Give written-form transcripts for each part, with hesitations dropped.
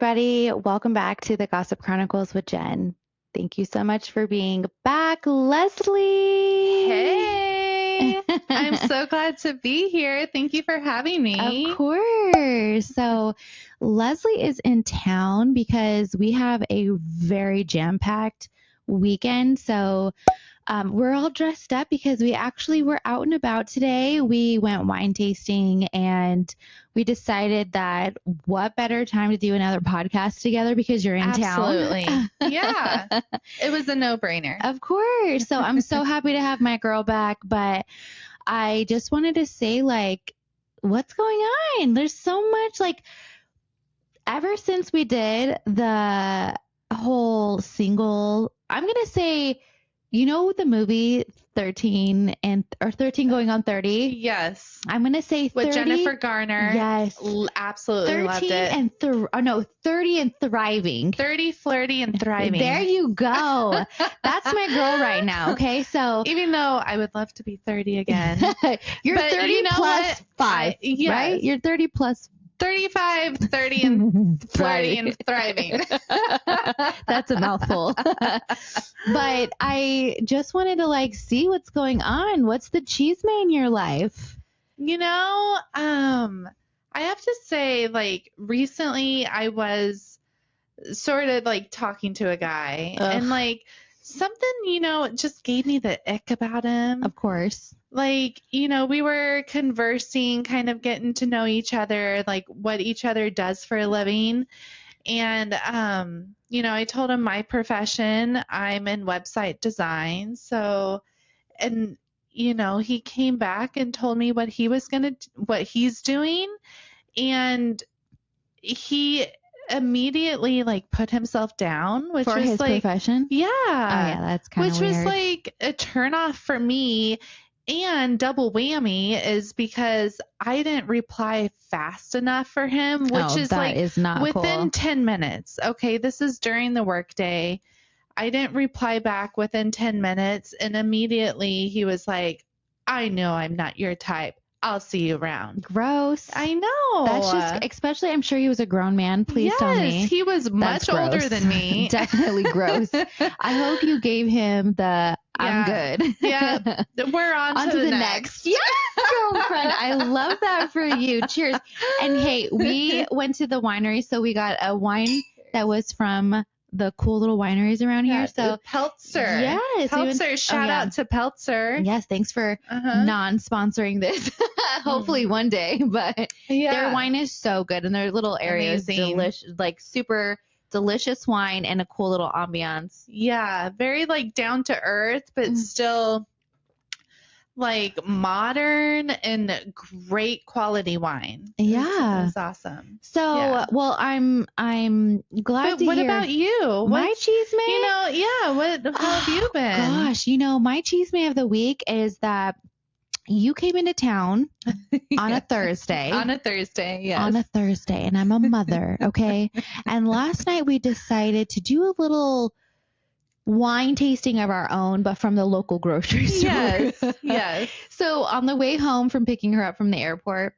everybody. Welcome back to the Gossip Chronicles with Jen. Thank you so much for being back, Leslie. Hey, I'm so glad to be here. Thank you for having me. Of course. So Leslie is in town because we have a very jam-packed weekend. So we're all dressed up because we actually were out and about today. We went wine tasting and we decided that what better time to do another podcast together because you're in town. Absolutely. Yeah. It was a no-brainer. Of course. So I'm so happy to have my girl back, but I just wanted to say, like, what's going on? There's so much, like, ever since we did the whole single, I'm going to say, you know the movie 13 going on 30? Yes. I'm going to say 30. With Jennifer Garner. Yes. Absolutely loved it. 30 and thriving. 30, flirty, and thriving. There you go. That's my girl right now, okay? So even though I would love to be 30 again. You're but 30 you know plus what? 5, yes. right? You're 30 plus 35, 30, and flirty and thriving. That's a mouthful. But I just wanted to, like, see what's going on. What's the chisme in your life? You know, I have to say, like, recently I was sort of, like, talking to a guy. Ugh. And, like, something, you know, just gave me the ick about him. Of course. Like, you know, we were conversing, kind of getting to know each other, like what each other does for a living. And, you know, I told him my profession, I'm in website design. So, and, you know, he came back and told me what he's doing. And he immediately, like, put himself down, which for was his like, profession? yeah. Oh, yeah, that's kind of weird. Which was like a turnoff for me. And double whammy is because I didn't reply fast enough for him, which is not within cool. 10 minutes. Okay, this is during the workday. I didn't reply back within 10 minutes. And immediately he was like, I know I'm not your type. I'll see you around. Gross. I know. That's just, especially, I'm sure he was a grown man. Please tell me. Yes, he was much older than me. Definitely gross. I hope you gave him the I'm good. Yeah. We're on to the next. Yeah, girlfriend. I love that for you. Cheers. And hey, we went to the winery, so we got a wine that was from the cool little wineries around here. So Peltzer. Yes. Peltzer. Shout out to Peltzer. Yes. Thanks for non-sponsoring this. Hopefully one day. But their wine is so good. And their little area is delicious, like super delicious wine and a cool little ambiance. Yeah. Very like down to earth, but still like modern and great quality wine. Yeah. It's awesome. So, well, I'm glad to hear. What about you? My chisme? You know, how have you been? Gosh, you know, my chisme of the week is that you came into town on a Thursday. On a Thursday, yes. On a Thursday, and I'm a mother, okay? And last night we decided to do a little wine tasting of our own, but from the local grocery store. Yes. So on the way home from picking her up from the airport,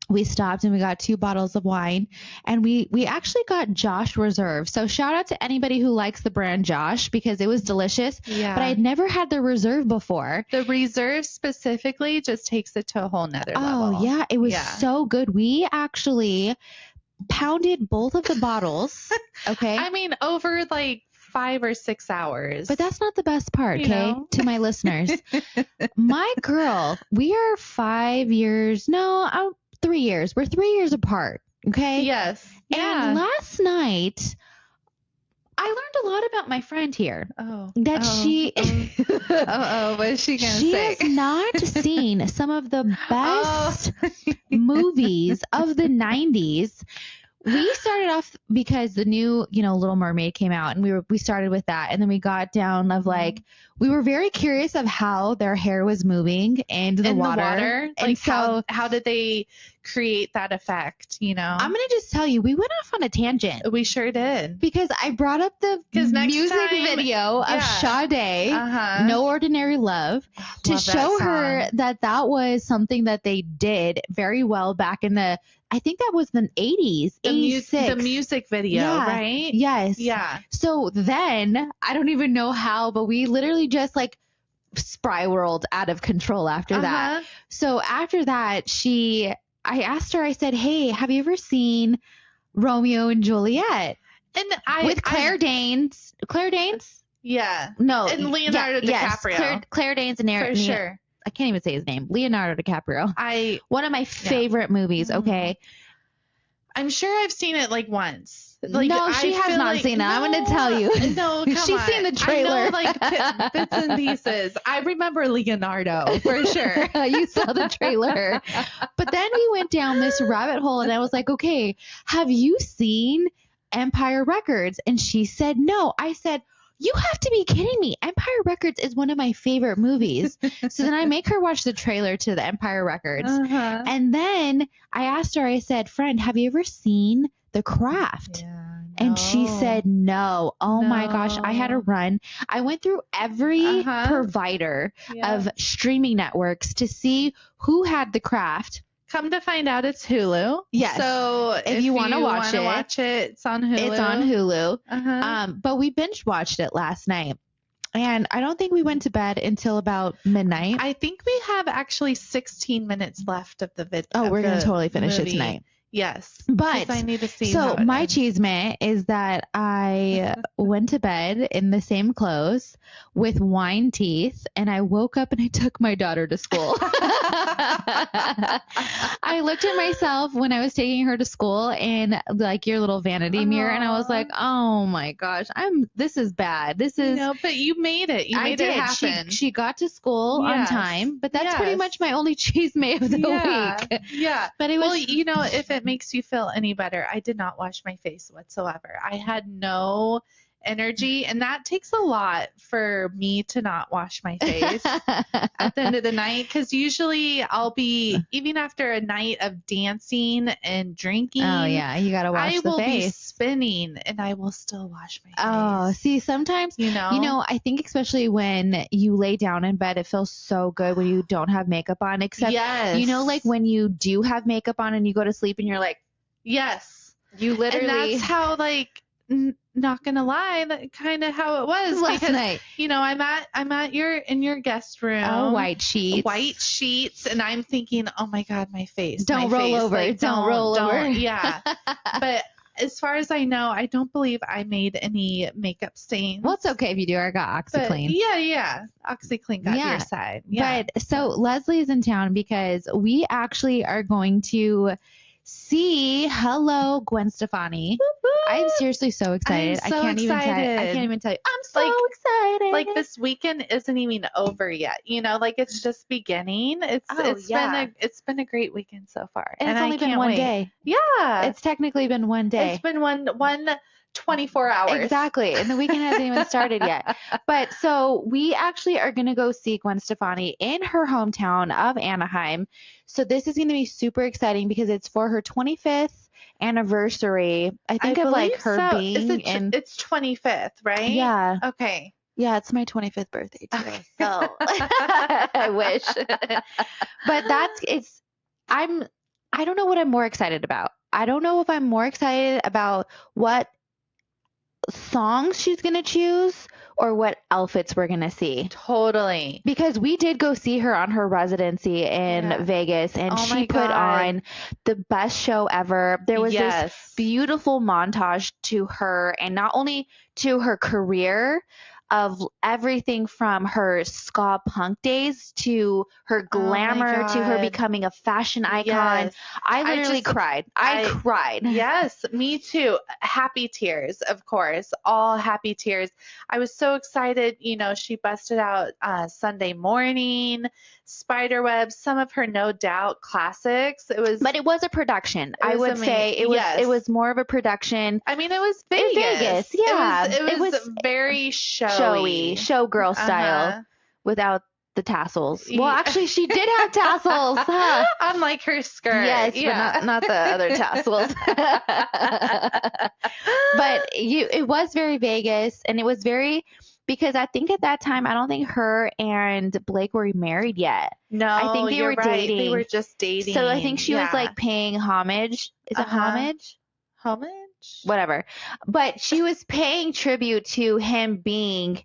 we stopped and we got 2 bottles of wine, and we actually got Josh Reserve. So shout out to anybody who likes the brand Josh because it was delicious. Yeah. But I'd never had the Reserve before. The Reserve specifically just takes it to a whole nother level. Oh yeah, it was so good. We actually pounded both of the bottles. Okay. I mean, over like 5 or 6 hours. But that's not the best part, okay? know? To my listeners. My girl, we are 3 years. We're 3 years apart, okay? Yes. And last night, I learned a lot about my friend here. She... what is she going to say? She has not seen some of the best movies of the 90s. We started off because the new, Little Mermaid came out, and we started with that, and then we got down of like we were very curious of how their hair was moving into the water. Like, how did they create that effect, you know? I'm going to just tell you, we went off on a tangent. We sure did. Because I brought up the music video of Sade, No Ordinary Love, to show her that was something that they did very well back in the, I think that was the 80s, 86. The music video, right? Yes. Yeah. So then, I don't even know how, but we literally just like spiraled out of control after that. So after that, I asked her, I said, hey, have you ever seen Romeo and Juliet? And with Claire Danes. Claire Danes? Yeah. No. And Leonardo DiCaprio. Yes, Claire Danes and For sure. I can't even say his name. Leonardo DiCaprio. One of my favorite movies, okay? I'm sure I've seen it like once. Like, no, she has not seen it. I'm going to tell you. No, come She's on. seen the trailer. I know, like bits and pieces. I remember Leonardo for sure. You saw the trailer. But then we went down this rabbit hole and I was like, okay, have you seen Empire Records? And she said, no. I said, you have to be kidding me. Empire Records is one of my favorite movies. So then I make her watch the trailer to the Empire Records. And then I asked her, I said, friend, have you ever seen The Craft? Yeah, no. And she said, no. Oh my gosh. I had to run. I went through every provider of streaming networks to see who had The Craft. Come to find out, it's Hulu. Yes. So if you want to watch it, it's on Hulu. It's on Hulu. But we binge watched it last night. And I don't think we went to bed until about midnight. I think we have actually 16 minutes left of the video. Oh, we're going to totally finish it tonight. Yes. But I need to see. So my cheesemate is that I went to bed in the same clothes with wine teeth, and I woke up and I took my daughter to school. I looked at myself when I was taking her to school in like your little vanity mirror, and I was like, oh my gosh, this is bad. This is. No, but you made it. You made it happen. She got to school on time, but that's pretty much my only cheesemate of the week. Yeah. But it was. Well, you know, if it makes you feel any better, I did not wash my face whatsoever. I had no energy, and that takes a lot for me to not wash my face at the end of the night, because usually I'll be, even after a night of dancing and drinking, oh yeah, you gotta wash the face. I will be spinning and I will still wash my face. Oh, see, sometimes you know I think especially when you lay down in bed, it feels so good when you don't have makeup on, except you know, like when you do have makeup on and you go to sleep and you're like, yes, you literally, and that's how, like, not gonna lie, that kind of how it was last night. You know, I'm at your guest room. Oh, white sheets, and I'm thinking, oh my god, my face. Don't roll over. Like, don't roll over. Yeah. But as far as I know, I don't believe I made any makeup stains. Well, it's okay if you do. I got OxyClean. Yeah. OxyClean got your side. Yeah. But so Leslie's in town because we actually are going to see Gwen Stefani. I'm seriously so excited. I can't even tell you. I'm so excited. Like, this weekend isn't even over yet. You know, like, it's just beginning. It's been a great weekend so far. And it's only been one day. Yeah. It's technically been one day. It's been one 24 hours. Exactly. And the weekend hasn't even started yet. But so we actually are going to go see Gwen Stefani in her hometown of Anaheim. So this is going to be super exciting because it's for her 25th anniversary. I think of like her being in. It's 25th, right? Yeah. Okay. Yeah, it's my 25th birthday too. Okay. So I wish. But I don't know what I'm more excited about. I don't know if I'm more excited about what songs she's going to choose or what outfits we're going to see. Totally. Because we did go see her on her residency in Vegas, and she put on the best show ever. There was this beautiful montage to her, and not only to her career, of everything from her ska punk days to her glamour to her becoming a fashion icon. Yes. I literally cried. I cried. Yes, me too. Happy tears, of course. All happy tears. I was so excited. You know, she busted out Sunday Morning, Spiderweb, some of her No Doubt classics. But it was a production. I would say it was more of a production. I mean, it was Vegas. Yeah. It was very showgy. Showgirl style without the tassels. Well, actually, she did have tassels. Huh? Unlike her skirt. Yes, yeah. but not the other tassels. But it was very Vegas, and it was very, because I think at that time, I don't think her and Blake were married yet. No, I think they were right. dating. They were just dating. So I think she was like paying homage. Is it homage? Homage? Whatever. But she was paying tribute to him being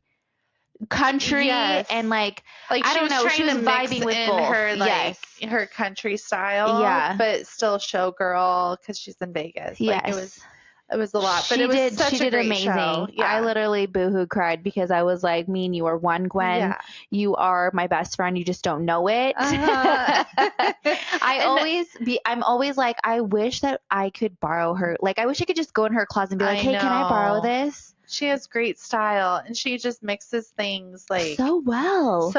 country and like I don't know, she was vibing with both. Her like her country style, but still showgirl because she's in Vegas. Like it was a lot, but it was such a great amazing show. Yeah. I literally boohoo cried because I was like, me and you are one, Gwen. Yeah. You are my best friend, you just don't know it. I'm always like, I wish that I could borrow her, like I wish I could just go in her closet and be like, hey, can I borrow this? She has great style, and she just mixes things like so well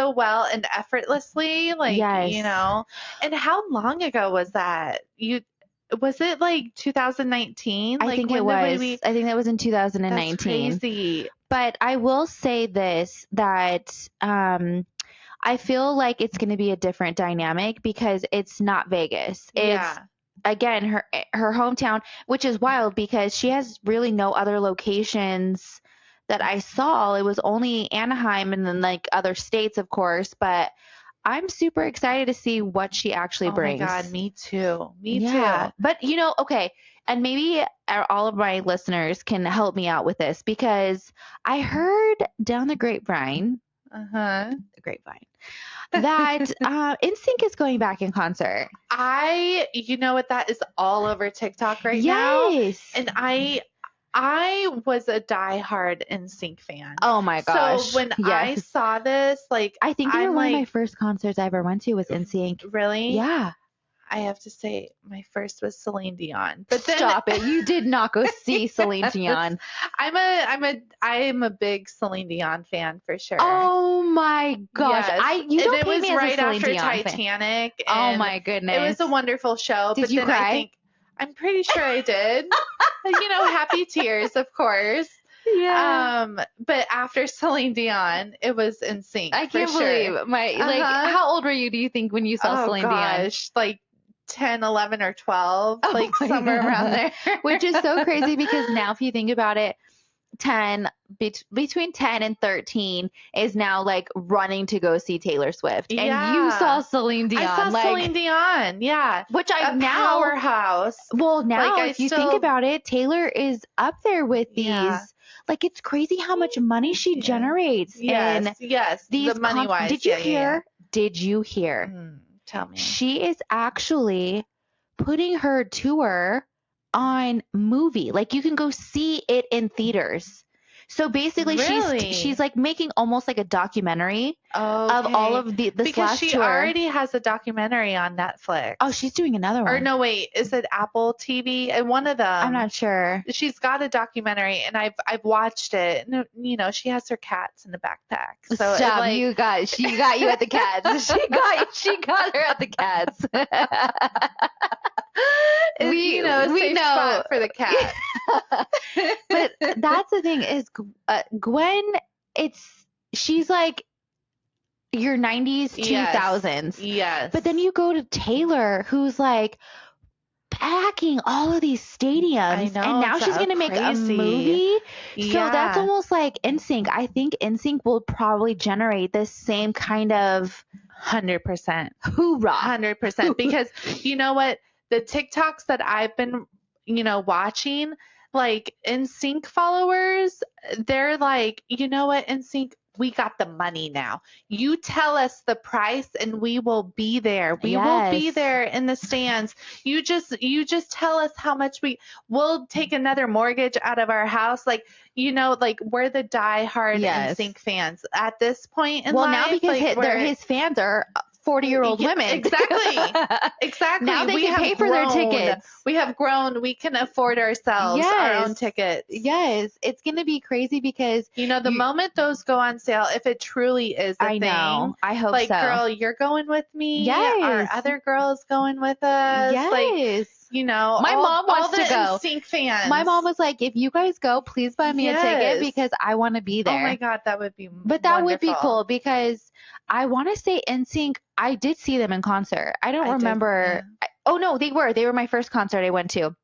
and effortlessly, like you know. And how long ago was that? Was it like 2019? I think it was. I think that was in 2019. That's crazy. But I will say this, that I feel like it's going to be a different dynamic because it's not Vegas. It's again her hometown, which is wild because she has really no other locations that I saw. It was only Anaheim and then like other states, of course, but I'm super excited to see what she actually brings. Oh my God, me too. Me too. But you know, okay, and maybe all of my listeners can help me out with this because I heard down the grapevine, that NSYNC is going back in concert. You know what, that is all over TikTok right now. And I was a diehard NSYNC fan. Oh my gosh. So when I saw this, like, I think one of my first concerts I ever went to was NSYNC. Really? Yeah. I have to say my first was Celine Dion. But then, stop it! You did not go see Celine Dion. I'm a big Celine Dion fan for sure. Oh my gosh! Yes. It was right after Titanic. Oh my goodness! It was a wonderful show. Did you cry? I'm pretty sure I did. You know, happy tears, of course. Yeah. But after Celine Dion, it was NSYNC. I can't believe like how old were you, do you think, when you saw Celine Dion? Like 10, 11 or 12, like somewhere around there. Which is so crazy because now if you think about it, between 10 and 13 is now like running to go see Taylor Swift. And you saw Celine Dion. I saw Celine Dion, which powerhouse. Well, now like, if you think about it, Taylor is up there with these. Like, it's crazy how much money she generates. Yes, these the money-wise. Did you hear? Did you hear? Tell me. She is actually putting her tour on movie. Like, you can go see it in theaters. So basically she's like making almost like a documentary of all of this because last she tour. already has a documentary on Netflix. Oh, she's doing another one. Or no, wait, is it Apple TV? And one of them. I'm not sure. She's got a documentary, and I've watched it. And, you know, she has her cats in the backpack. So stop, she got you at the cats. she got her at the cats. we know spot for the cat. But that's the thing is Gwen, she's like your 90s 2000s. Yes. But then you go to Taylor, who's like packing all of these stadiums. I know, and now she's going to make a movie. So that's almost like NSYNC. I think NSYNC will probably generate this same kind of 100%. Hoorah. 100%. Because you know what? The TikToks that I've been, watching, like NSYNC followers, they're like, you know what, NSYNC, we got the money now. You tell us the price and we will be there. We will be there in the stands. You just tell us how much we'll take another mortgage out of our house. Like, like we're the diehard NSYNC fans at this point in life. Well, now because his fans are 40-year-old women. Exactly. Now they can pay for their tickets. We have grown. We can afford ourselves our own tickets. Yes. It's going to be crazy because the moment those go on sale, if it truly is a thing. Know. I hope so. Like, girl, you're going with me. Yes. Our other girl is going with us. Yes. Like, My mom wants all to go. the NSYNC fans. My mom was like, if you guys go, please buy me a ticket because I want to be there. Oh my God, that would be But that would be cool because I want to say NSYNC, I did see them in concert. I don't remember. Oh no, they were my first concert I went to.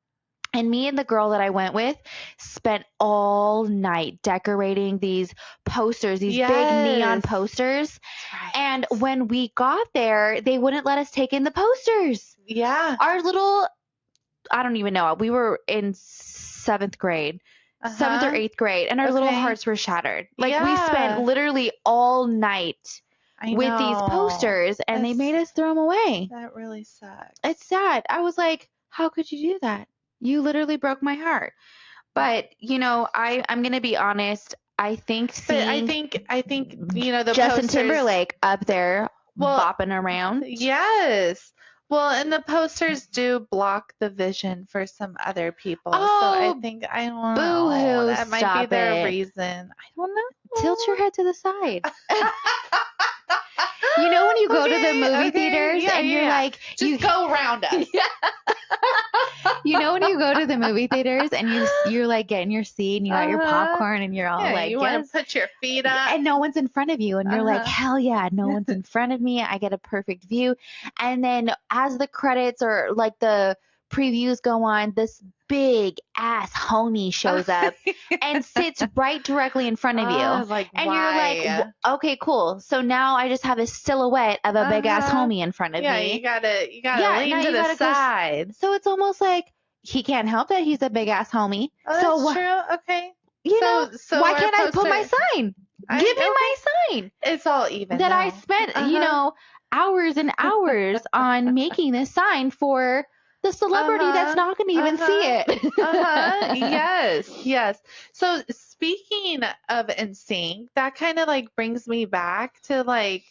And me and the girl that I went with spent all night decorating these posters, these big neon posters. Right. And when we got there, they wouldn't let us take in the posters. Yeah. Our little, I don't even know. We were in 7th grade, 7th or 8th grade, and our little hearts were shattered. Like we spent literally all night with these posters, and they made us throw them away. That really sucks. It's sad. I was like, how could you do that? You literally broke my heart. But, I'm going to be honest. I think the Justin Timberlake up there bopping around. Yes. Well, and the posters do block the vision for some other people. So I think, I don't know. That might be their reason. I don't know. Tilt your head to the side. When you go to the movie theaters and you're like, just go around us. When you go to the movie theaters and you're like getting your seat and you got your popcorn and you're all like, you want to put your feet up and no one's in front of you and you're like, hell yeah, no one's in front of me. I get a perfect view. And then as the credits or like the previews go on, this big ass homie shows up and sits right directly in front of you. And why? You're like, okay, cool. So now I just have a silhouette of a big ass homie in front of me. Yeah, you gotta lean to the side. So it's almost like he can't help that he's a big ass homie. Oh, that's true. Okay. So why can't I put my sign? Give me my sign. It's all even. That I spent, hours and hours on making this sign for the celebrity that's not going to even see it. Yes. So speaking of NSYNC, that kind of like brings me back to like,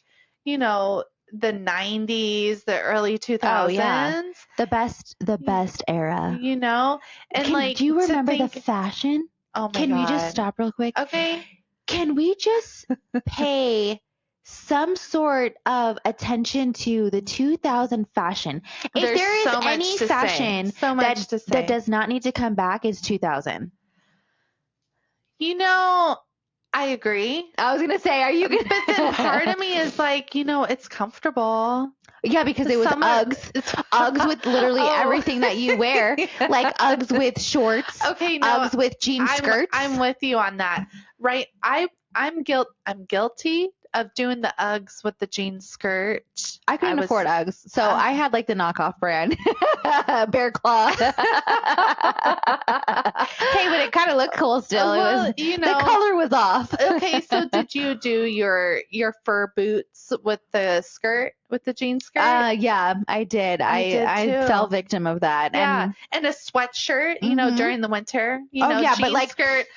the 90s, the early 2000s. Oh, yeah. The best era. And do you remember the fashion? Oh my God. Can we just stop real quick? Okay. Can we just pay some sort of attention to the 2000 fashion? If there is any fashion that does not need to come back, it's 2000. I agree. I was gonna say, are you gonna? But then part of me is like, it's comfortable. Yeah, because it was Uggs with literally everything that you wear, like Uggs with shorts. Okay, no, Uggs with jean skirts. I'm with you on that, right? I'm guilty of doing the Uggs with the jean skirt. I couldn't afford Uggs, so I had like the knockoff brand, Bear Claw. Hey, but it kind of looked cool still. Well, the color was off. Okay, so did you do your fur boots with the skirt, with the jean skirt? Yeah, I did. I fell victim of that. Yeah, and a sweatshirt, during the winter. But jean like skirt,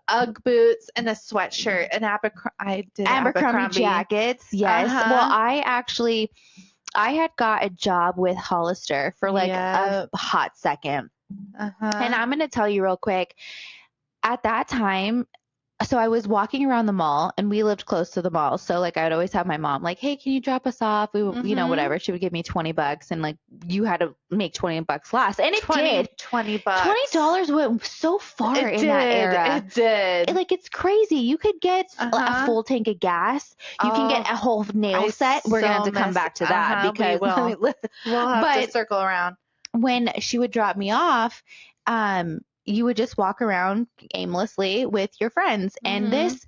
Ugg boots, and a sweatshirt, and Abercrombie jackets. Yes. Well, I had got a job with Hollister for like a hot second. And I'm going to tell you real quick, at that time, so I was walking around the mall and we lived close to the mall. So like I would always have my mom like, hey, can you drop us off? We whatever. She would give me $20 and like you had to make $20 last. And it did. $20. $20 went so far in that era. It did. Like it's crazy. You could get a full tank of gas. You can get a whole nail set. We're going to have to come back to that because we'll have to circle around. When she would drop me off, you would just walk around aimlessly with your friends. And this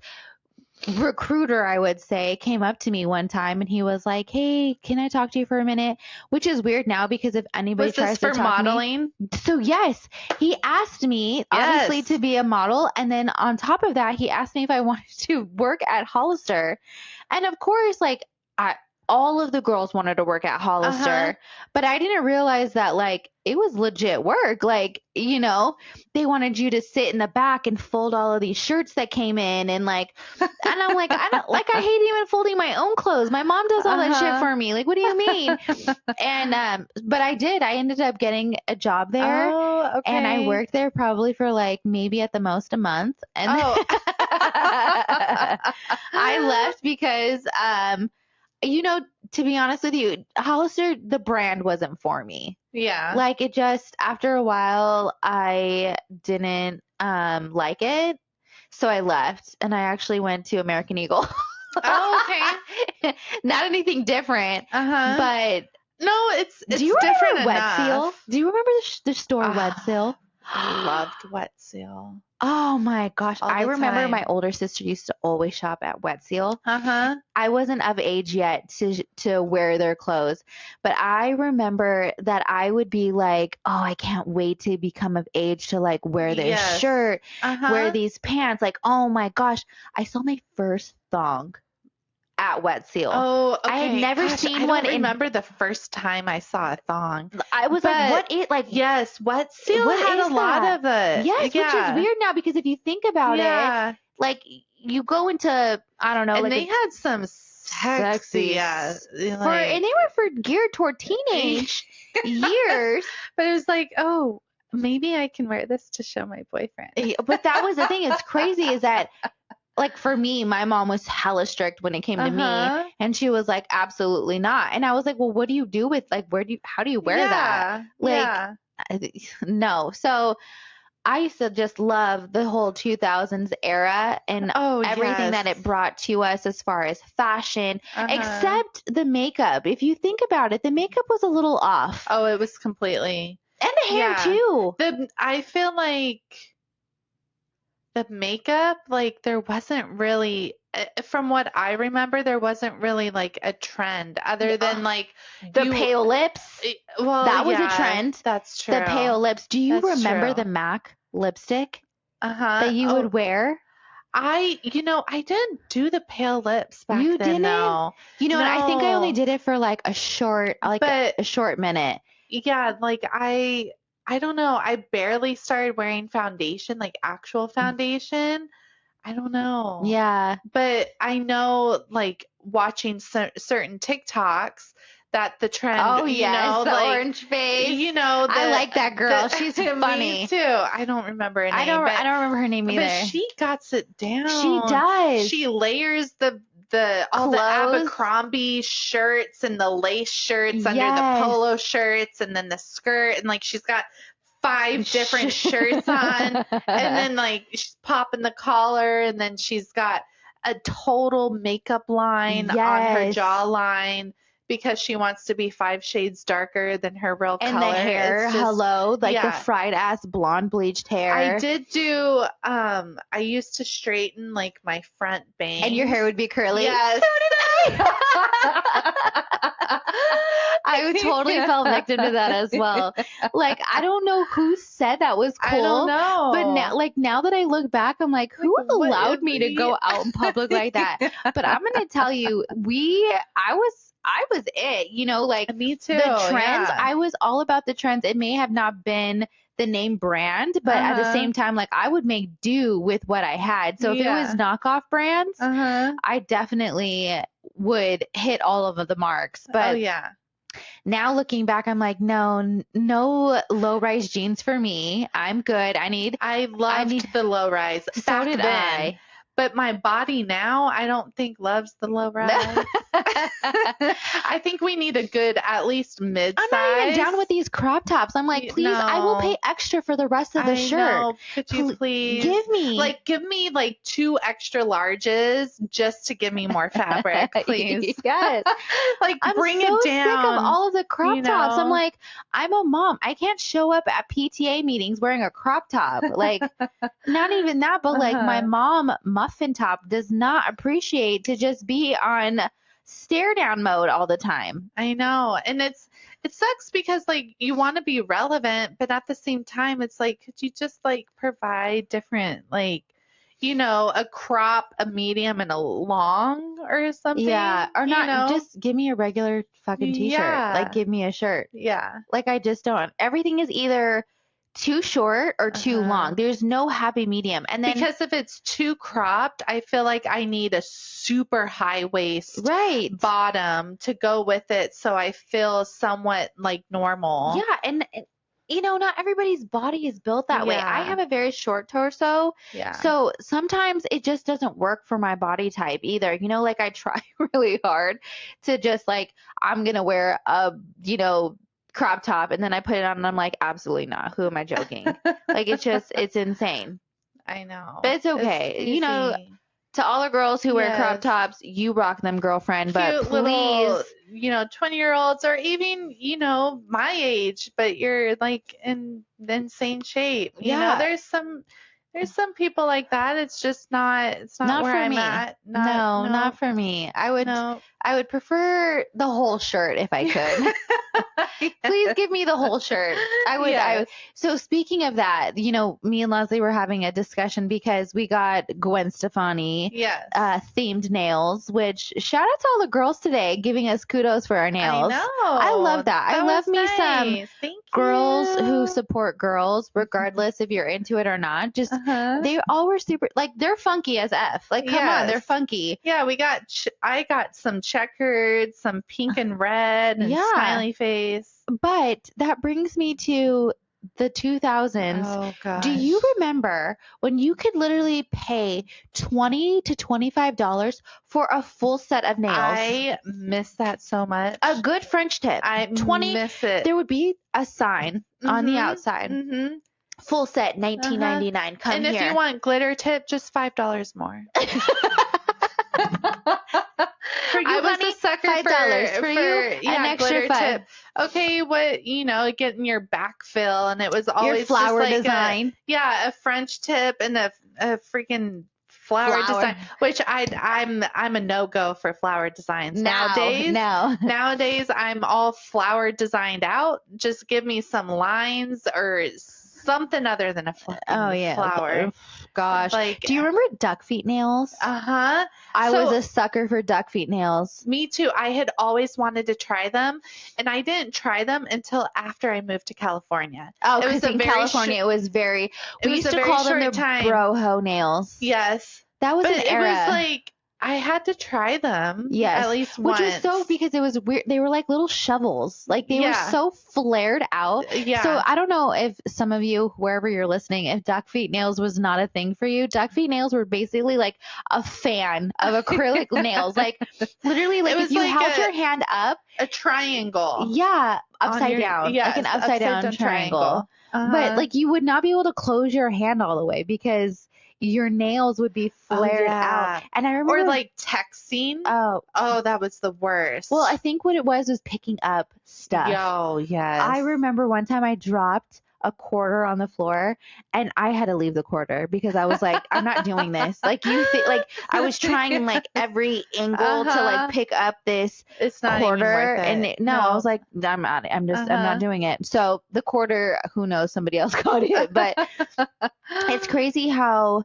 recruiter, I would say, came up to me one time and he was like, hey, can I talk to you for a minute? Which is weird now because if anybody tries to talk modeling? To me. So yes, he asked me obviously to be a model. And then on top of that, he asked me if I wanted to work at Hollister. And of course, like all of the girls wanted to work at Hollister, but I didn't realize that like it was legit work. Like, they wanted you to sit in the back and fold all of these shirts that came in and like, and I'm like, I hate even folding my own clothes. My mom does all that shit for me. Like, what do you mean? And, but I ended up getting a job there and I worked there probably for like maybe at the most a month. And I left because, to be honest with you, Hollister, the brand wasn't for me. Yeah. Like it just, after a while, I didn't like it. So I left and I actually went to American Eagle. Oh, okay. Not anything different, but no, it's do you different remember Wet Seal? enough. Do you remember the store Wet Seal? I loved Wet Seal. Oh my gosh. All I the remember time. my older sister used to always shop at Wet Seal. I wasn't of age yet to wear their clothes, but I remember that I would be like, oh, I can't wait to become of age to like wear this shirt, wear these pants. Like, oh my gosh. I saw my first thong at Wet Seal. Oh, okay. I had never seen one. I don't remember the first time I saw a thong. I was like, what is, like, yes, Wet Seal had a lot of it. Yes, which is weird now because if you think about it, like you go into, I don't know, and like they had some sexy, and they were for geared toward teenage years. But it was like, oh, maybe I can wear this to show my boyfriend. But that was the thing. It's crazy is that, like, for me, my mom was hella strict when it came to me, and she was like, absolutely not. And I was like, well, what do you do with, like, how do you wear that? Like, no. So I used to just love the whole 2000s era and everything that it brought to us as far as fashion, except the makeup. If you think about it, the makeup was a little off. Oh, it was completely. And the hair too. I feel like the makeup, like there wasn't really, from what I remember, there wasn't really like a trend other than like the pale lips. Well, that was a trend. That's true. The pale lips. Do you remember the MAC lipstick that you would wear? I didn't do the pale lips back then. You didn't? No. And I think I only did it for like a short minute. Yeah, like I don't know. I barely started wearing foundation, like actual foundation. I don't know. Yeah. But I know, like, watching certain TikToks that the trend, the like, orange face. I like that girl. She's funny. Me too. I don't remember her name. I don't remember her name either. But she got it down. She does. She layers all the Abercrombie shirts and the lace shirts under the polo shirts and then the skirt, and like she's got 5 different shirts on, and then like she's popping the collar, and then she's got a total makeup line on her jawline because she wants to be 5 shades darker than her real color. And the hair, the fried ass blonde bleached hair. I did do, I used to straighten like my front bangs. And your hair would be curly? Yes. So did I. I totally fell victim to that as well. Like, I don't know who said that was cool. I don't know. But now that I look back, I'm like, who allowed me to go out in public like that? But I'm going to tell you, I was it, like me too. The trends, I was all about the trends. It may have not been the name brand, but at the same time, like I would make do with what I had. So if it was knockoff brands, I definitely would hit all of the marks. But now looking back, I'm like, no low rise jeans for me. I'm good. I loved the low rise. So did I. But my body now, I don't think loves the low rise. I think we need a good, at least mid-size. I'm not even down with these crop tops. I'm like, please, I will pay extra for the rest of the shirt. Know. Could you please give me like 2 extra larges just to give me more fabric, please? Yes. Like bring it down. I'm so sick of all of the crop tops. I'm like, I'm a mom. I can't show up at PTA meetings wearing a crop top. Like, not even that, but like my mom muffin top does not appreciate to just be on stare down mode all the time. I know. And it sucks because like you want to be relevant, but at the same time it's like, could you just like provide different, like, a crop, a medium, and a long or something? Yeah. Or not, just give me a regular fucking t-shirt. Yeah. Like give me a shirt. Yeah. Like I just don't. Everything is either too short or too long. There's no happy medium. And then because if it's too cropped, I feel like I need a super high waist bottom to go with it so I feel somewhat like normal. Yeah, and not everybody's body is built that way. I Yeah. have a very short torso. Yeah. So sometimes it just doesn't work for my body type either. Like I try really hard to just like, I'm going to wear a, crop top, and then I put it on and I'm like, absolutely not. Who am I joking? Like it's insane. I know. But it's okay. Easy. To all the girls who wear crop Yes. tops, you rock them, girlfriend. But Cute please, little, 20-year-olds or even, my age, but you're like in the insane shape. Yeah. There's some people like that. It's just it's not where for I'm me. at. No, not for me. I would prefer the whole shirt if I could. Please give me the whole shirt. I would. Yes. So speaking of that, me and Leslie were having a discussion because we got Gwen Stefani Yes. themed nails, which shout out to all the girls today giving us kudos for our nails. I know. I love that. I love me some Thank girls you. who support girls, regardless if you're into it or not. Just they all were super, like, they're funky as F. Like, come on, they're funky. Yeah, I got some checkered, some pink and red, and smiley face. But that brings me to the 2000s. Oh, gosh. Do you remember when you could literally pay $20 to $25 for a full set of nails? I miss that so much. A good French tip. I miss it. There would be a sign on the outside. Mm-hmm. Full set, $19.99. Come and here. if you want glitter tip, just $5 more. For you, I was honey, a sucker $5 for you. An extra $5. Tip. Okay, what getting your backfill, and it was always your flower just like design. a French tip and a freaking flower design, which I'm a no-go for flower designs nowadays. Nowadays, I'm all flower designed out. Just give me some lines or something other than a flower. Gosh. Like, do you remember duck feet nails? I was a sucker for duck feet nails. Me too. I had always wanted to try them, and I didn't try them until after I moved to California. Oh, because in California it was very. We used to call them the broho nails. Yes, that was an era. It was like I had to try them. Yes, at least once. Which was so, because it was weird. They were like little shovels. Like they were so flared out. Yeah. So I don't know if some of you, wherever you're listening, if duck feet nails was not a thing for you. Duck feet nails were basically like a fan of acrylic nails. Like literally, like if you held your hand up, a triangle. Yeah, upside down. Yes, like an upside down triangle. But like you would not be able to close your hand all the way because your nails would be flared out. And I remember, or like texting. Oh, that was the worst. Well, I think what it was picking up stuff. Oh, yes. I remember one time I dropped a quarter on the floor and I had to leave the quarter because I was like, I'm not doing this. Like like I was trying like every angle to like pick up this quarter, and I was like, I'm not. I'm not doing it. So the quarter, who knows? Somebody else got it, but it's crazy how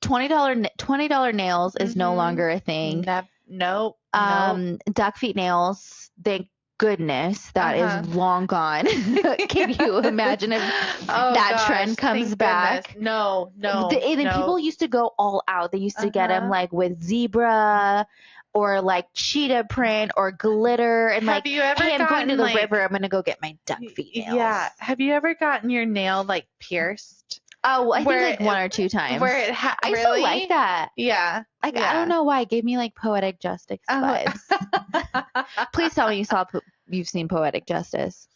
$20 nails is no longer a thing. Nope. Duck feet nails, thank goodness, that is long gone. Can you imagine if that trend comes back? Goodness. No. People used to go all out. They used to get them like with zebra or like cheetah print or glitter, and have you ever I'm going to the river. I'm going to go get my duck feet nails. Yeah. Have you ever gotten your nail like pierced? Oh, I think like one or two times. Where it I used to like that. Yeah. Like, I don't know why. It gave me like Poetic Justice vibes. Please tell me you've seen Poetic Justice.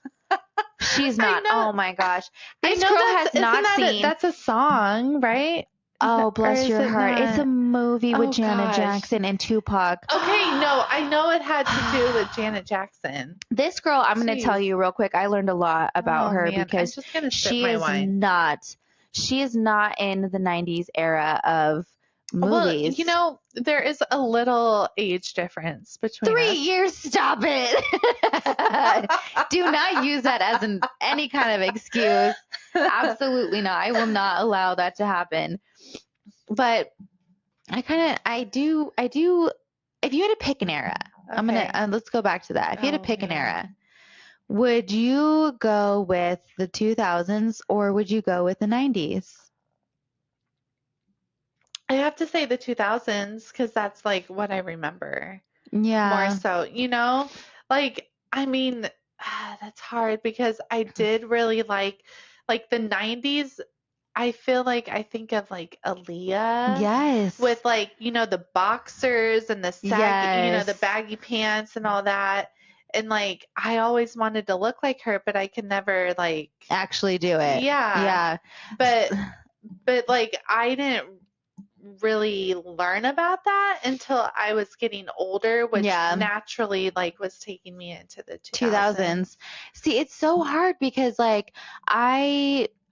She's not. Oh my gosh. This girl has not seen. That's a song, right? Oh, bless your heart. It's a movie with Janet Jackson and Tupac. Okay, no, I know it had to do with Janet Jackson. This girl, I'm going to tell you real quick. I learned a lot about her because she is not in the 90s era of movies. Well, there is a little age difference between 3 years. Stop it. Do not use that as any kind of excuse. Absolutely not. I will not allow that to happen. But I do, if you had to pick an era, let's go back to that. If you had to pick an era, would you go with the 2000s or would you go with the 90s? I have to say the 2000s because that's like what I remember. Yeah. More so, like, I mean, that's hard because I did really like the 90s. I feel like I think of like Aaliyah Yes. with like, the boxers and the Yes. the baggy pants and all that. And like I always wanted to look like her, but I could never like actually do it. Yeah. Yeah. But like I didn't really learn about that until I was getting older, which naturally like was taking me into the 2000s. See, it's so hard because like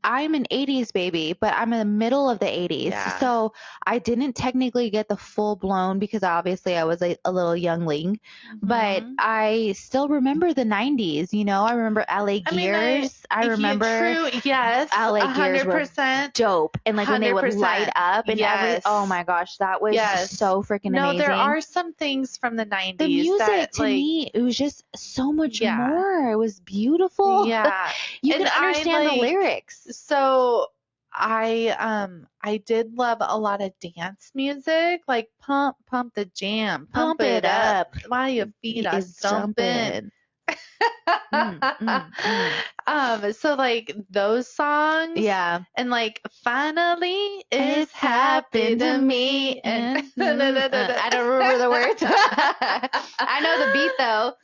I'm an 80s baby, but I'm in the middle of the 80s. Yeah. So I didn't technically get the full blown because obviously I was a little youngling, but I still remember the 90s. I remember LA Gears. I remember yes, LA Gears 100%. were dope. And like when they would light up and oh my gosh, that was so freaking amazing. No, there are some things from the 90s. The music to me, it was just so much more. It was beautiful. Yeah. You can understand the lyrics. So I did love a lot of dance music, like pump the jam, pump it up while your feet are jumping. So like those songs, and like finally it's happened to me, and I don't remember the words. I know the beat though,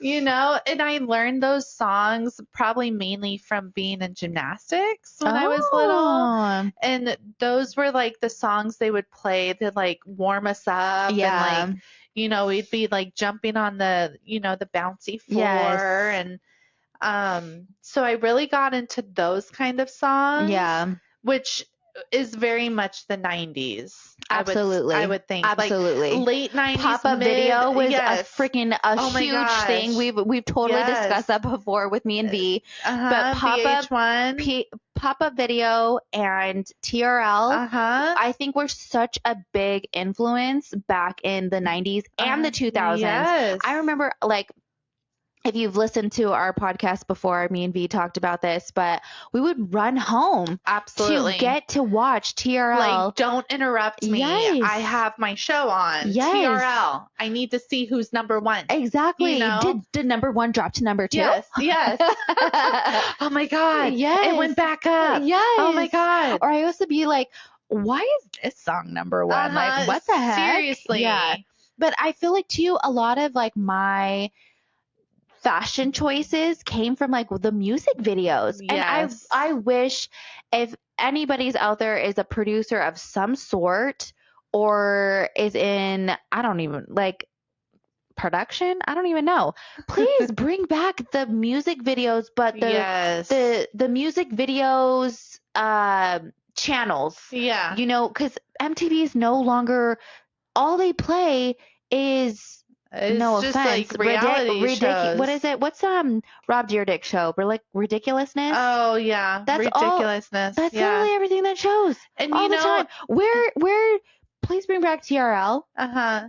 and I learned those songs probably mainly from being in gymnastics when I was little, and those were like the songs they would play to like warm us up, and like we'd be like jumping on the the bouncy floor, and so I really got into those kind of songs, which is very much the 90s. Absolutely. I would think. Absolutely. Like late 90s. Pop-up video was yes. a freaking huge thing. We've totally discussed that before with me and V. But pop-up video and TRL, I think were such a big influence back in the 90s and the 2000s. Yes. I remember like, if you've listened to our podcast before, me and V talked about this, but we would run home absolutely to get to watch TRL. Like, don't interrupt me. Yes. I have my show on. Yes. TRL. I need to see who's number one. Exactly. Did number one drop to number two? Yes. Oh my God. Yes. It went back up. Yes. Oh my God. Or I used to be like, why is this song number one? Like, what the heck? Seriously. Yeah. But I feel like too, a lot of like my fashion choices came from like the music videos. Yes. And I wish if anybody's out there is a producer of some sort or is in, I don't even like production. I don't even know. Please bring back the music videos, but the music videos, channels, cause MTV is no longer, all they play is, it's no just offense. Like reality shows. What is it? What's Rob Dyrdek show? We're like ridiculousnness. Oh yeah, that's ridiculousness. That's literally everything that shows. And all the time. Where? Please bring back TRL.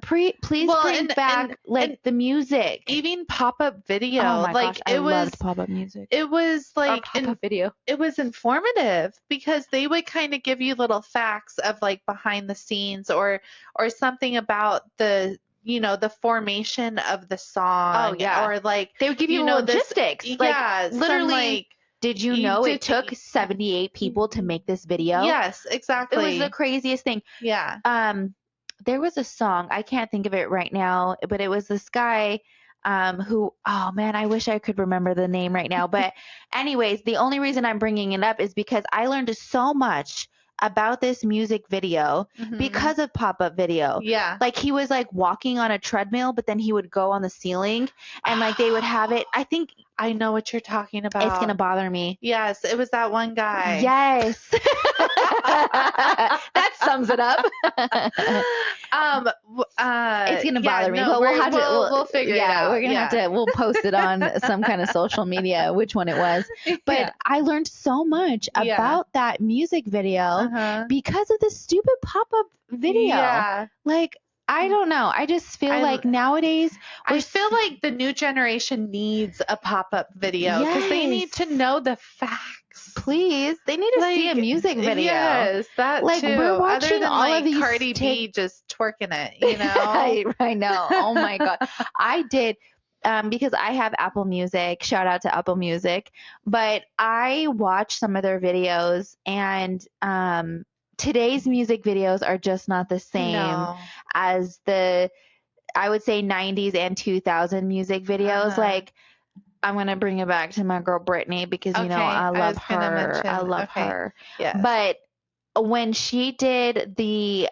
Please bring back the music. Even pop-up video. Oh my like gosh, I loved pop-up music. It was like pop-up video. It was informative because they would kind of give you little facts of like behind the scenes or something about the the formation of the song. Oh yeah. Or like they would give you logistics. Literally. Did you know it took 78 people to make this video? Yes, exactly. It was the craziest thing. Yeah. There was a song, I can't think of it right now, but it was this guy who, oh man, I wish I could remember the name right now. But anyways, the only reason I'm bringing it up is because I learned so much about this music video because of pop-up video. Yeah. Like he was like walking on a treadmill, but then he would go on the ceiling and like they would have it. I think I know what you're talking about. It's going to bother me. Yes. It was that one guy. Yes. That sums it up. It's going to bother me, but we'll figure it out. We're going to have to, we'll post it on some kind of social media, which one it was. But I learned so much about that music video because of the stupid pop-up video. Yeah. Like, I don't know. I just feel like nowadays, I feel like the new generation needs a pop-up video because they need to know the facts. Please, they need to see a music video. Yes, that like too. We're watching Other than, all like, of these Cardi B just twerking it, I know. Oh my God, I did. because I have Apple Music, shout out to Apple Music, but I watch some of their videos, and today's music videos are just not the same No. as the, I would say, 90s and 2000 music videos. Like, I'm going to bring it back to my girl Britney because, you know, Okay, I I love was gonna her. I mention. love Okay. her. Yes. But when she did the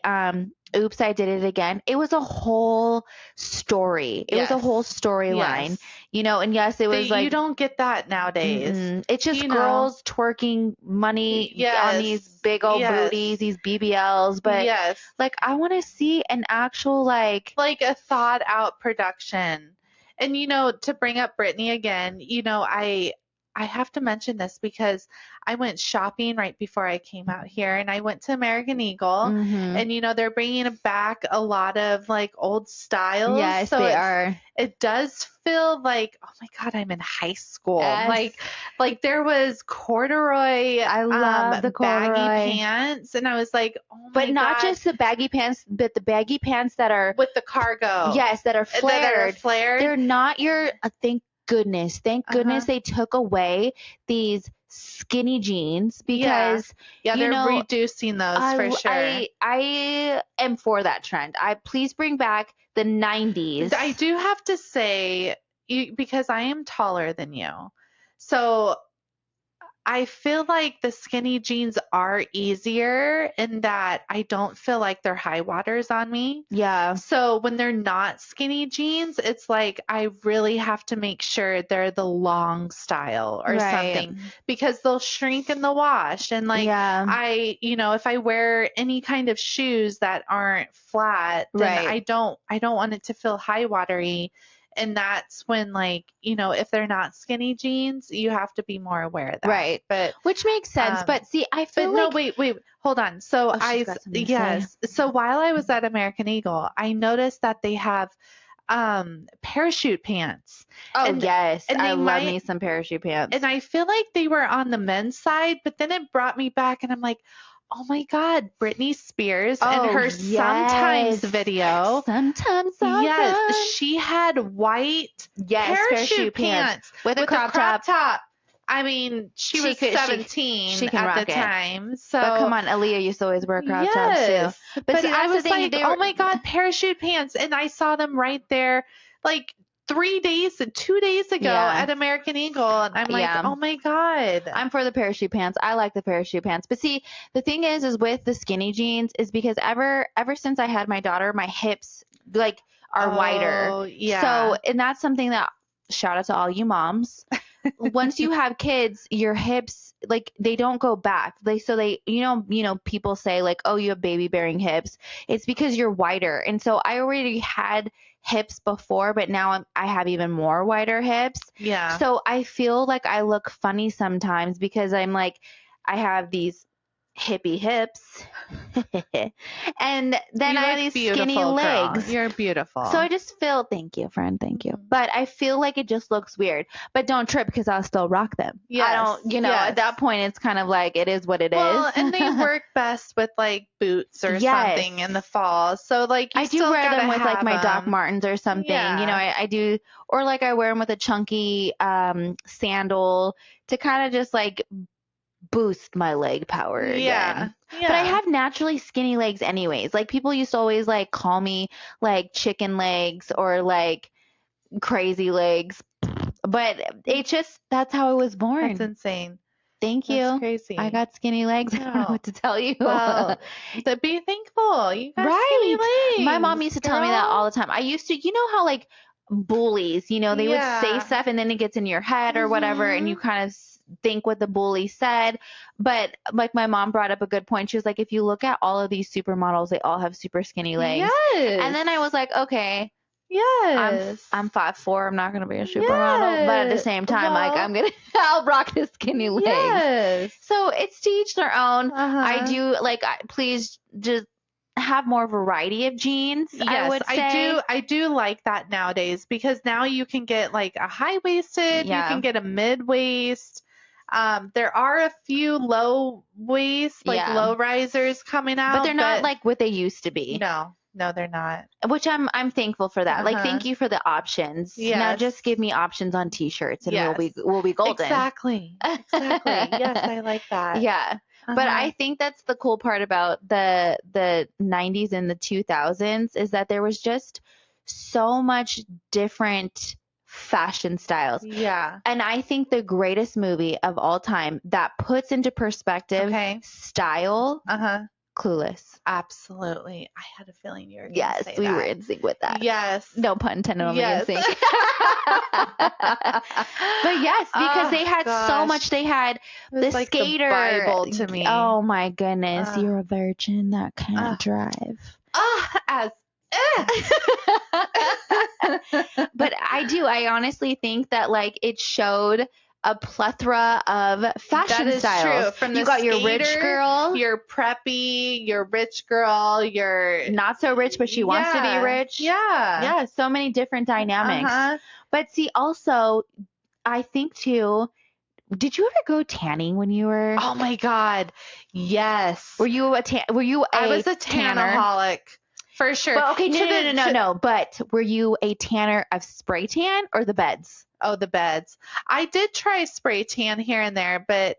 Oops, I Did It Again, it was a whole story. It was a whole storyline, Yes. you know, and yes, it was like, you don't get that nowadays. it's just You know. girls twerking money on these Yes. big old Yes. booties, these BBLs. But Yes. like, I want to see an actual, like a thought out production. And you know, to bring up Britney again, you know, I have to mention this because I went shopping right before I came out here, and I went to American Eagle, and you know, they're bringing back a lot of like old styles. Yes, so they are. It does feel like, oh my God, I'm in high school. Yes. Like there was corduroy, I love the corduroy baggy pants, and I was like, oh my God. But not just the baggy pants, but the baggy pants that are with the cargo. Yes, that are flared. Flared. They're not your. Thank goodness they took away these skinny jeans because they're reducing those for sure. I am for that trend. Please bring back the 90s. I do have to say, because I am taller than you, so I feel like the skinny jeans are easier in that I don't feel like they're high waters on me. Yeah. So when they're not skinny jeans, it's like I really have to make sure they're the long style or something, because they'll shrink in the wash. And like, you know, if I wear any kind of shoes that aren't flat, then I don't want it to feel high watery. And that's when, like, you know, if they're not skinny jeans, you have to be more aware of that. Right. But which makes sense. But see, I feel like... No, wait, hold on. So so while I was at American Eagle, I noticed that they have parachute pants. Oh, yes. And I love me some parachute pants. And I feel like they were on the men's side, but then it brought me back, and I'm like, oh my God, Britney Spears in her Sometimes video. Sometimes. Yes, she had white parachute pants with a crop top. I mean, she was 17 at the time. So, but come on, Aaliyah used to always wear crop tops too. But see, I was like, oh my God, parachute pants. And I saw them right there, like 2 days ago at American Eagle. And I'm like, oh my God. I'm for the parachute pants. I like the parachute pants. But see, the thing is with the skinny jeans is because ever since I had my daughter, my hips like are wider. Yeah. So, and that's something that, shout out to all you moms. Once you have kids, your hips, like, they don't go back. You know, people say like, oh, you have baby bearing hips. It's because you're wider. And so I already had hips before, but now I have even more wider hips. Yeah. So I feel like I look funny sometimes because I'm like, I have these hippie hips and then I have these skinny legs. Girl. You're beautiful. So I just feel, thank you, friend, thank you. But I feel like it just looks weird. But don't trip because I'll still rock them. I don't, at that point it's kind of like, it is what it is. And they work best with like boots or something in the fall. So like I do wear them with like my Doc Martens or something. You know, I do, or like I wear them with a chunky sandal to kind of just like boost my leg power again. But I have naturally skinny legs anyways. Like, people used to always like call me like chicken legs or like crazy legs. But it's just, that's how I was born. That's insane. Thank you. That's crazy. I got skinny legs. I don't know what to tell you. Well, be thankful. You got skinny legs. My mom used to tell me that all the time. I used to, you know how like bullies, you know, they would say stuff and then it gets in your head or whatever, and you kind of think what the bully said. But like, my mom brought up a good point. She was like, if you look at all of these supermodels, they all have super skinny legs. Yes. And then I was like, okay, yes, I'm 5'4". I'm not gonna be a supermodel, but at the same time, like, I'll rock the skinny legs. Yes. So it's to each their own. I do like, please just have more variety of jeans. Yes, I would say. I do like that nowadays, because now you can get like a high waisted, you can get a mid waist. There are a few low waist, like low risers coming out, but they're not like what they used to be. No. No, they're not. Which I'm thankful for that. Like, Uh-huh. thank you for the options. Now Yes. just give me options on t-shirts and Yes. we'll be golden. Exactly. Yes, I like that. Yeah. But I think that's the cool part about the 90s and the 2000s is that there was just so much different fashion styles. Yeah. And I think the greatest movie of all time that puts into perspective style, Clueless. Absolutely. I had a feeling you were going to Yes, say we that. were in sync with that. Yes. No pun intended on Yes. being in sync. But yes, because they had so much. They had the like skater. The Bible to me. Oh my goodness, you're a virgin that can't drive. But I honestly think that like it showed a plethora of fashion styles. That is true. From you got your rich girl, your preppy, your rich girl, your not so rich, but she wants to be rich. Yeah. So many different dynamics. But see, also, I think too. Did you ever go tanning when you were? Oh my God, yes. Were you a I was a tanaholic. For sure. But okay, no. But were you a tanner of spray tan or the beds? Oh, the beds. I did try spray tan here and there, but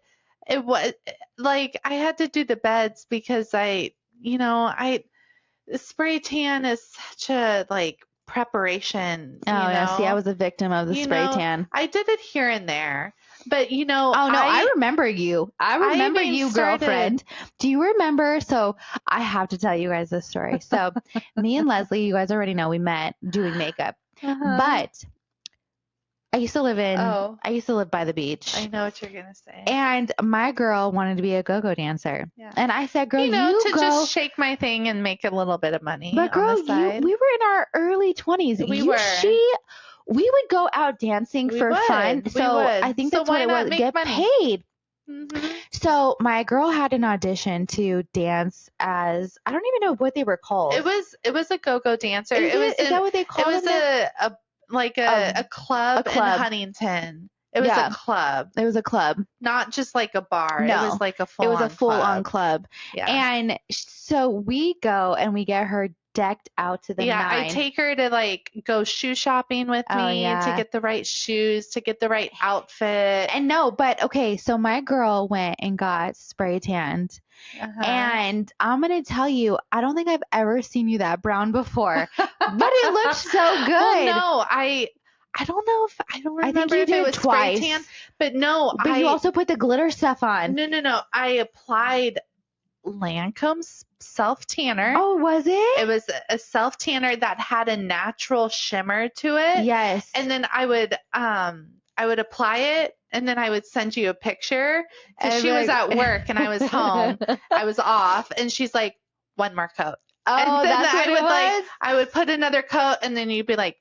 it was like I had to do the beds because spray tan is such a like preparation. See, I was a victim of the spray tan. I did it here and there. But oh no, I remember you. I remember you, girlfriend. Do you remember? So I have to tell you guys this story. So me and Leslie, you guys already know we met doing makeup, but I used to live by the beach. I know what you're gonna say. And my girl wanted to be a go-go dancer. Yeah. And I said, girl, just shake my thing and make a little bit of money. But girl, we were in our early 20s. We would go out dancing for fun. So I think that's what it was. Get paid. Mm-hmm. So my girl had an audition to dance as, I don't even know what they were called. It was a go-go dancer. Is that what they called it? It was a club in Huntington. It was a club. It was a club. Not just like a bar. No. It was like a full-on club. Yeah. And so we go and we get her decked out to the nine. I take her to like go shoe shopping with me to get the right shoes, to get the right outfit. So my girl went and got spray tanned. And I'm going to tell you, I don't think I've ever seen you that brown before, but it looked so good. Well, no, I don't know if I don't remember if it was twice. Spray tan, but no. But you also put the glitter stuff on. No. I applied Lancome's self tanner. Oh, was it? It was a self tanner that had a natural shimmer to it. Yes. And then I would apply it, and then I would send you a picture. And she was at work, and I was home. I was off, and she's like, "One more coat." Oh, and then that's what it was? I would put another coat, and then you'd be like,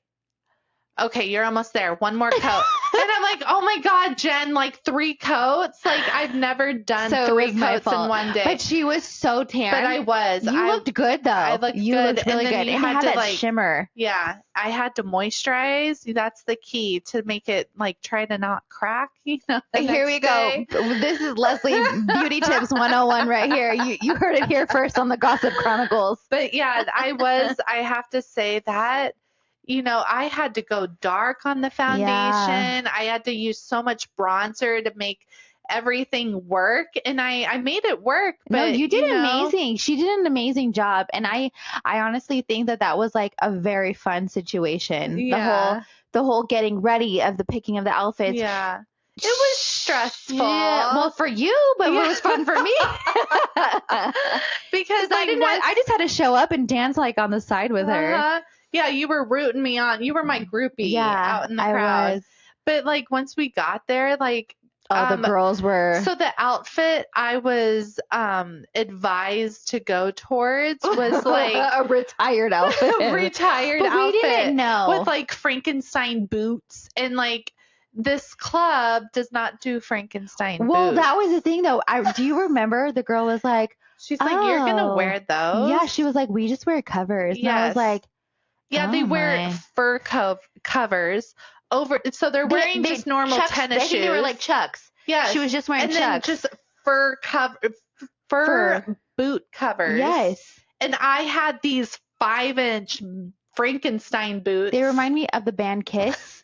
"Okay, you're almost there. One more coat." And I'm like, "Oh my God, Jen, like 3 coats? Like I've never done 3 coats in one day." But she was so tan. But I was. You looked good though. I looked you good. Looked really good. And it had that shimmer. Yeah. I had to moisturize. That's the key to make it like try to not crack. Here we go. This is Leslie Beauty Tips 101 right here. You heard it here first on the Gossip Chronicles. But yeah, I have to say that. I had to go dark on the foundation. Yeah. I had to use so much bronzer to make everything work. And I made it work. But, no, you did amazing. She did an amazing job. And I honestly think that was like a very fun situation. Yeah. The whole getting ready of the picking of the outfits. Yeah. It was stressful. Yeah, well, for you, but it was fun for me. Because I just had to show up and dance like on the side with her. Yeah, you were rooting me on. You were my groupie out in the crowd. I was. But like once we got there, like the girls were. So the outfit I was advised to go towards was like a retired outfit. But outfit. We didn't know. With like Frankenstein boots, and like this club does not do Frankenstein boots. Well, that was the thing though. Do you remember the girl was like, she's like, "You're gonna wear those?" Yeah, she was like, "We just wear covers." Yes. And I was like, yeah, they wear fur covers over. So they're wearing just normal tennis shoes. They were like Chucks. Yeah, she was just wearing Chucks. And then just fur boot covers. Yes. And I had these 5-inch Frankenstein boots. They remind me of the band Kiss.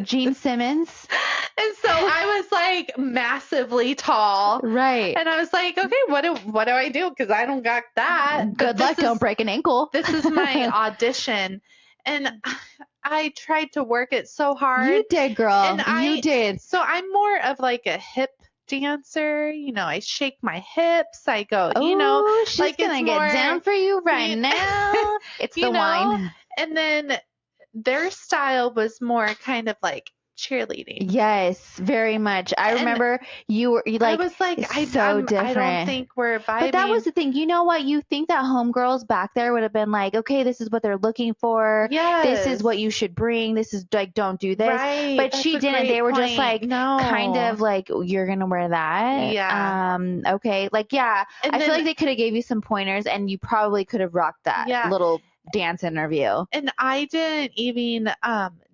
Gene Simmons. And so I was like massively tall. Right. And I was like, okay, what do I do? Because I don't got that. Good luck. Don't break an ankle. This is my audition. And I tried to work it so hard. You did, girl. You did. So I'm more of like a hip dancer. You know, I shake my hips. I go, you know, she's like gonna get down for you right now. It's the wine. And then their style was more kind of like cheerleading. Yes, very much. I remember you like. I was like, different. I don't think we're vibing. But that was the thing. You know what? You think that homegirls back there would have been like, okay, this is what they're looking for. Yes. This is what you should bring. This is like, don't do this. Right. But she didn't. They were just like, no. kind of like, you're gonna wear that. Yeah. Okay. Like, yeah. And I feel like they could have gave you some pointers, and you probably could have rocked that little dance interview. And I didn't even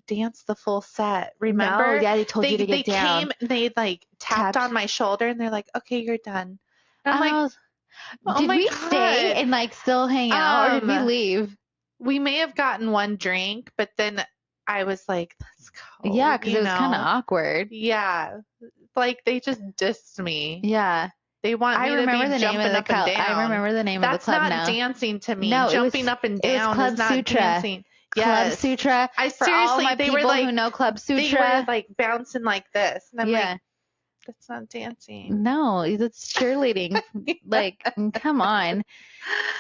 dance the full set. Remember? No, yeah, they told you to get down. They like tapped on my shoulder and they're like, okay, you're done. And I'm like, oh did my we God. stay and like still hang out or did we leave? We may have gotten one drink, but then I was like, let's go. Yeah, because it was kind of awkward. Yeah. Like they just dissed me. Yeah. They want me to be jumping up and down. I remember the name of the club now. That's not dancing to me. No, jumping up and down Club is not Sutra. dancing. Yes. Club Sutra. For all my they were like, who know Club Sutra. They were like bouncing like this. And I'm like, that's not dancing. No, it's cheerleading. Like, come on.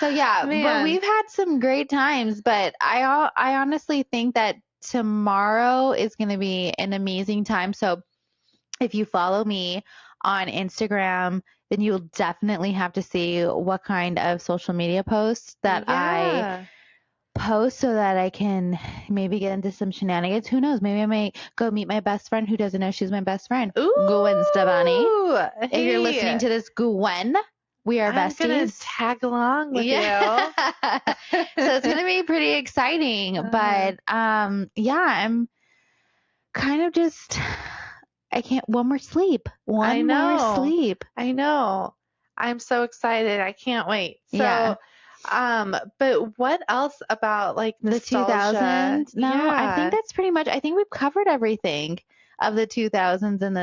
So yeah, but we've had some great times, but I honestly think that tomorrow is going to be an amazing time. So if you follow me on Instagram, then you'll definitely have to see what kind of social media posts that I post so that I can maybe get into some shenanigans. Who knows? Maybe I might go meet my best friend who doesn't know she's my best friend. Ooh, Gwen Stefani. Hey. If you're listening to this, Gwen, we are besties. I'm gonna tag along with you. So it's gonna be pretty exciting. But I'm kind of just I can't one more sleep. One more sleep. I know. I'm so excited. I can't wait. So but what else about like nostalgia? The 2000s? No, I think that's pretty much, I think we've covered everything of the 2000s and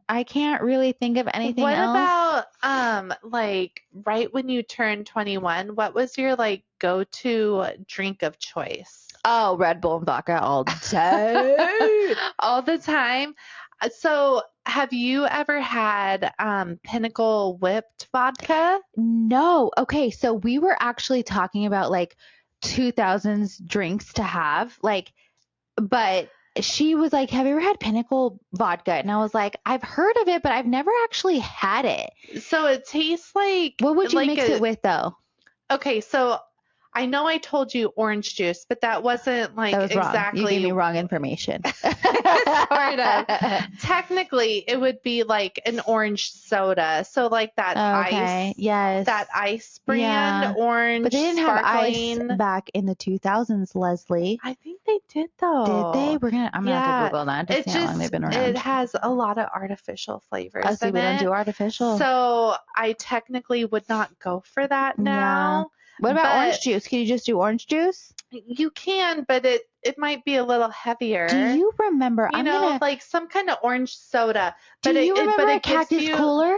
I can't really think of anything else. What about like right when you turned 21, what was your like go-to drink of choice? Oh, Red Bull and vodka all day. All the time. So have you ever had Pinnacle whipped vodka? No. Okay, so we were actually talking about like 2000s drinks to have, like, but she was like, have you ever had Pinnacle vodka? And I was like, I've heard of it, but I've never actually had it. So it tastes like... What would you mix it with though? Okay, so I know I told you orange juice, but that wasn't like exactly. You gave me wrong information. Sort of. Technically, it would be like an orange soda. So like that ice. Yes. That ice brand, orange. But they didn't sparkling. have ice back in the 2000s, Leslie. I think they did though. Did they? I'm gonna have to Google that to see how long they've been around. It has a lot of artificial flavors. Oh, so we don't do artificial. So I technically would not go for that now. Yeah. What about orange juice? Can you just do orange juice? You can, but it might be a little heavier. Do you remember? Like some kind of orange soda. Do you remember a cactus cooler?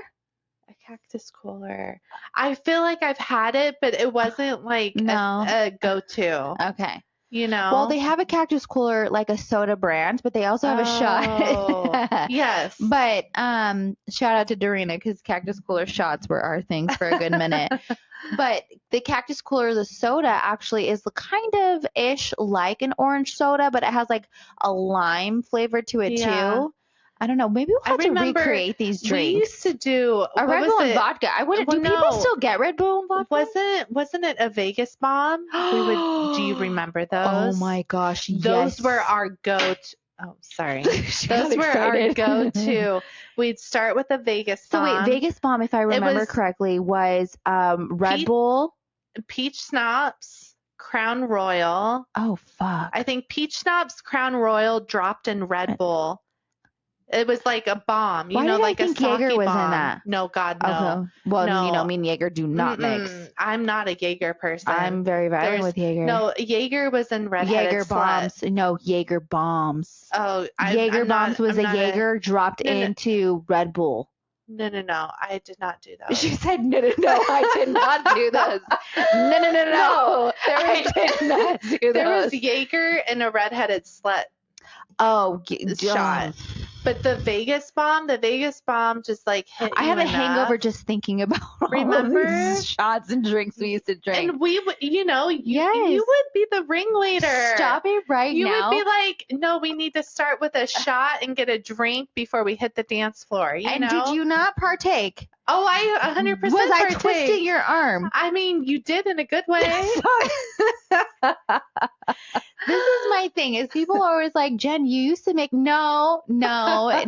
A cactus cooler. I feel like I've had it, but it wasn't like a go-to. Okay. You know? Well, they have a cactus cooler, like a soda brand, but they also have a shot. Yes. But shout out to Dorina because cactus cooler shots were our thing for a good minute. But the cactus cooler, the soda actually is kind of ish like an orange soda, but it has like a lime flavor to it too. I don't know. Maybe we'll have to recreate these drinks. We used to do a Red Bull and vodka. I wouldn't. Do people still get Red Bull and vodka? Wasn't it a Vegas bomb? Do you remember those? Oh my gosh! Those were our go-to. Oh, sorry. Those were our go-to. We'd start with a Vegas bomb. So wait, Vegas bomb, if I remember correctly, was Red Bull, Peach Schnapps, Crown Royal. Oh fuck! I think Peach Schnapps, Crown Royal dropped in Red Bull. It was like a bomb, Why did I like a think Jaeger sake was in bomb. that? No, God, no. Okay. Well, No. me and Jaeger do not mix. I'm not a Jaeger person. I'm very violent with Jaeger. No, Jaeger was in Redheaded Jaeger bombs. Slut. No, Jaeger bombs. Oh, Jaeger bombs was I'm a Jaeger dropped into Red Bull. No, I did not do those. She said, no, I did not do those. No. I did not do those. There was Jaeger and a Redheaded Slut shot. But the Vegas bomb just like hit I have a enough. hangover just thinking about Remember? all these shots and drinks we used to drink. And we would, you would be the ringleader. Stop it right now. You would be like, no, we need to start with a shot and get a drink before we hit the dance floor. You know? Did you not partake? Oh, I 100% Was I twisting your arm? I mean, you did in a good way. This is my thing, is people are always like, Jen, you used to make no. Yes.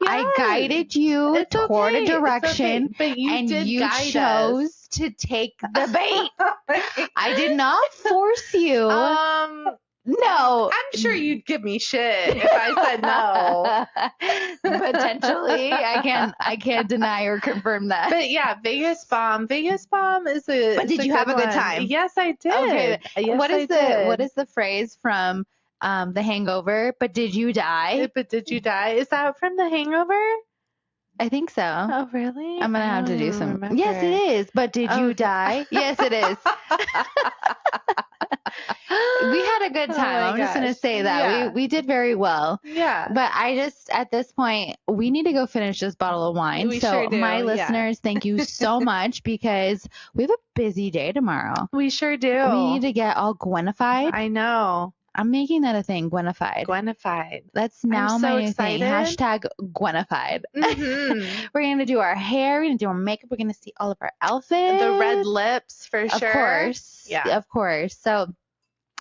I guided you toward a direction, but you chose to take the bait. I did not force you. No. I'm sure you'd give me shit if I said no. Potentially. I can't deny or confirm that. But yeah, Vegas bomb is a But did you have a good time? Yes, I did. Okay. Yes, what is the phrase from The Hangover? But did you die? But did you die? Is that from The Hangover? I think so. Oh, really? I'm going to have to do some. Remember. Yes, it is. But did you die? Yes, it is. We had a good time. I'm just going to say that. Yeah. We did very well. Yeah. But I just, at this point, we need to go finish this bottle of wine. We so sure do. My listeners, thank you so much, because we have a busy day tomorrow. We sure do. We need to get all Gwenified. I know. I'm making that a thing, Gwenified. That's now my new thing. Hashtag Gwenified. Mm-hmm. We're going to do our hair. We're going to do our makeup. We're going to see all of our outfits. The red lips, for sure. Of course. Yeah. Of course. So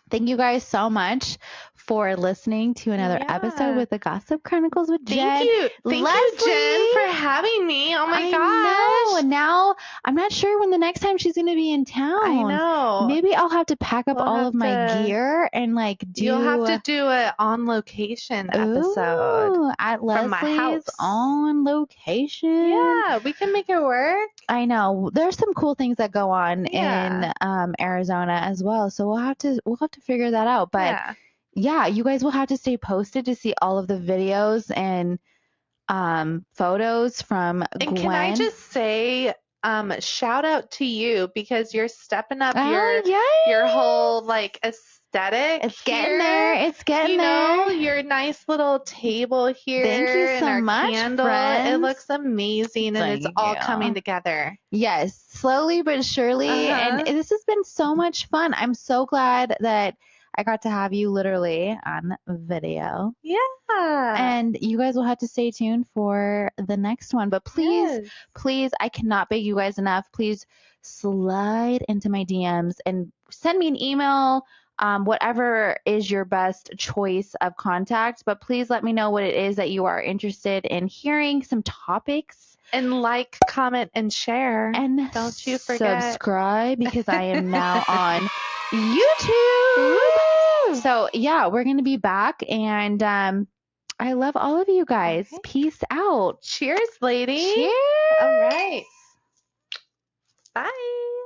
thank you guys so much for listening to another episode with the Gossip Chronicles with Jen. Thank you, Jen, for having me. Oh my gosh. No, now I'm not sure when the next time she's going to be in town. I know. Maybe I'll have to pack up all of my gear and do. You'll have to do an on location episode at from my house. Leslie's on location. Yeah, we can make it work. I know. There's some cool things that go on in Arizona as well, so we'll have to figure that out. But yeah, you guys will have to stay posted to see all of the videos and photos from Gwen. And can I just say, shout out to you, because you're stepping up your whole aesthetic. It's getting there. It's getting there. Your nice little table here. Thank you so much, candle. friends. It looks amazing, and it's all coming together. Yes, slowly but surely. And this has been so much fun. I'm so glad that I got to have you literally on video. Yeah. And you guys will have to stay tuned for the next one. But please, I cannot beg you guys enough. Please slide into my DMs and send me an email, whatever is your best choice of contact. But please let me know what it is that you are interested in hearing, some topics. And comment, and share. And don't you forget. Subscribe, because I am now on YouTube. So yeah, we're going to be back, and I love all of you guys. Okay. Peace out. Cheers, lady. Cheers. All right. Bye.